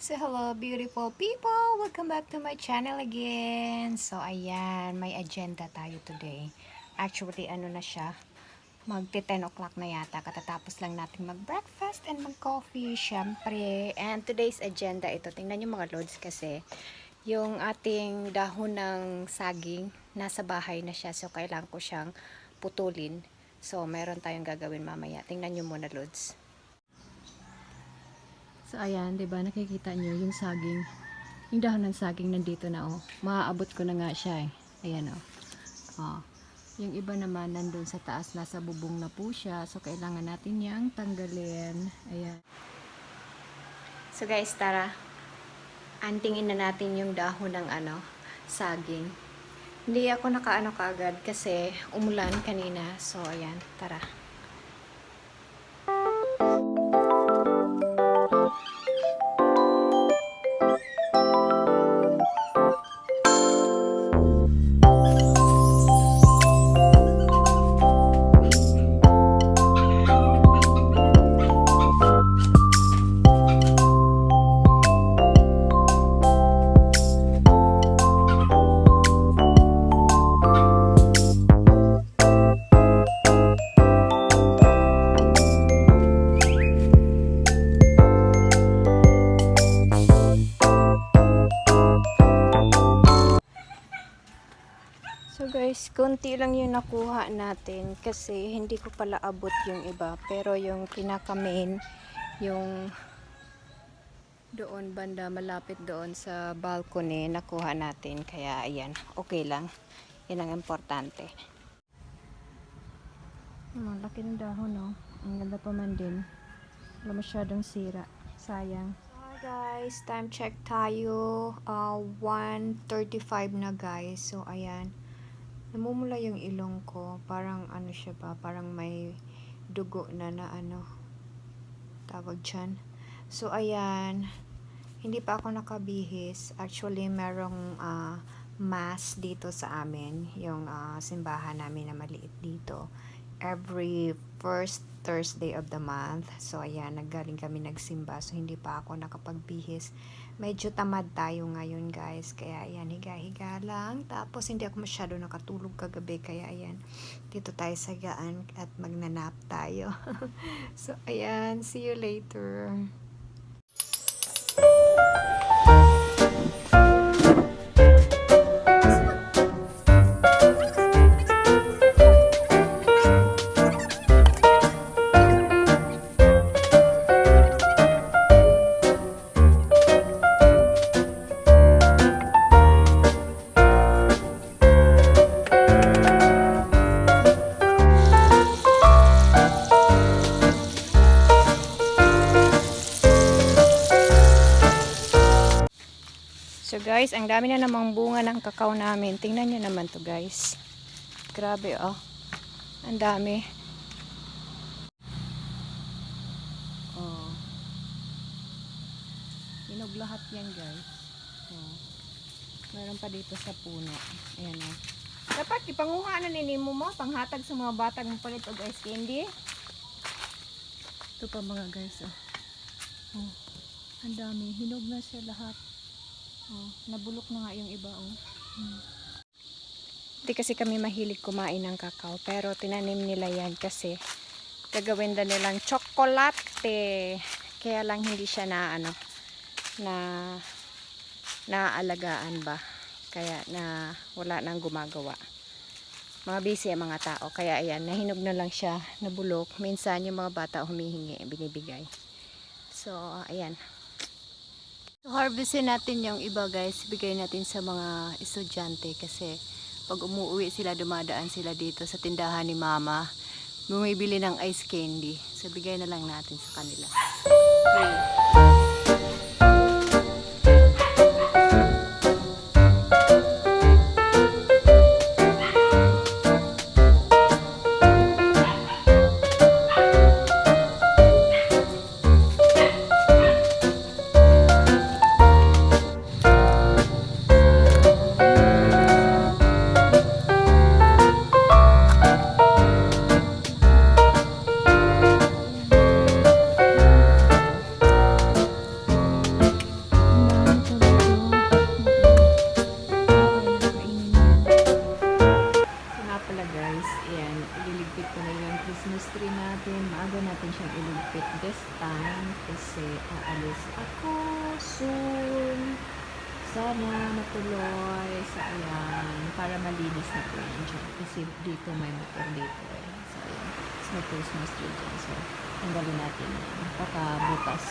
So, hello beautiful people! Welcome back to my channel again. So, ayan, may agenda tayo today. Actually, ano na siya, magti 10 o'clock na yata. Katatapos lang natin mag-breakfast and mag-coffee, syempre. And today's agenda ito, tingnan nyo mga lods kasi, yung ating dahon ng saging, nasa bahay na siya. So, kailangan ko siyang putulin. So, meron tayong gagawin mamaya. Tingnan nyo muna lods. So, ayan, 'di ba? Nakikita niyo yung saging. Yung dahon ng saging nandito na, oh. Maaabot ko na nga siya, eh. Ayan, oh. Oh. Yung iba naman nandun sa taas, nasa bubong na po siya. So, kailangan natin yang tanggalin. Ayan. So, guys, tara. Antingin na natin yung dahon ng saging. Hindi ako nakaano kaagad kasi umulan kanina. So, ayan, tara. So guys, konti lang yung nakuha natin kasi hindi ko pala abot yung iba. Pero yung pinaka main, yung doon banda malapit doon sa balcony, nakuha natin. Kaya ayan, okay lang. Yan ang importante. Laki ng dahon, no? Ang ganda pa man din. Wala masyadong sira. Sayang. Hi guys, time check tayo. 1:35 na guys. So ayan. Namumula yung ilong ko. Parang ano siya ba? Parang may dugo na tawag dyan. So, ayan. Hindi pa ako nakabihis. Actually, merong mass dito sa amin. Yung simbahan namin na maliit dito. Every first Thursday of the month. So, ayan. Naggaling kami nagsimba. So, hindi pa ako nakapagbihis. Medyo tamad tayo ngayon guys. Kaya ayan, higa-higa lang. Tapos hindi ako masyado nakatulog kagabi. Kaya ayan, dito tayo sa gaan at magnanap tayo. So ayan, see you later. So guys, ang dami na namang bunga ng kakao namin. Tingnan nyo naman to guys. Grabe oh. Ang dami. Oh. Hinog lahat yan guys. Oh. Meron pa dito sa puno. Ayan oh. Dapat ipanguha na ninimo mo. Panghatag sa mga batang palit og ice candy. Ito pa mga guys oh. Oh. Ang dami. Hinog na siya lahat. Oh, nabulok na nga yung iba oh. Hindi kasi kami mahilig kumain ng kakao, pero tinanim nila yan kasi gagawin na nilang tsokolate. Kaya lang hindi siya naalagaan ba. Kaya na wala nang gumagawa. Mga busy ang mga tao. Kaya ayan, nahinog na lang siya, nabulok. Minsan yung mga bata humihingi, binibigay. So, ayan. Harvestin natin yung iba guys, bigay natin sa mga estudyante kasi pag umuwi sila, dumadaan sila dito sa tindahan ni mama, bumibili ng ice candy, so bigay na lang natin sa kanila. Okay. aalis ako soon. Sana matuloy. So, ayan. Para malinis na po yan dyan. Kasi dito may motor dito eh. So, ayan. Tapos may Christmas tree dyan. So, tanggalin natin yan. Baka bukas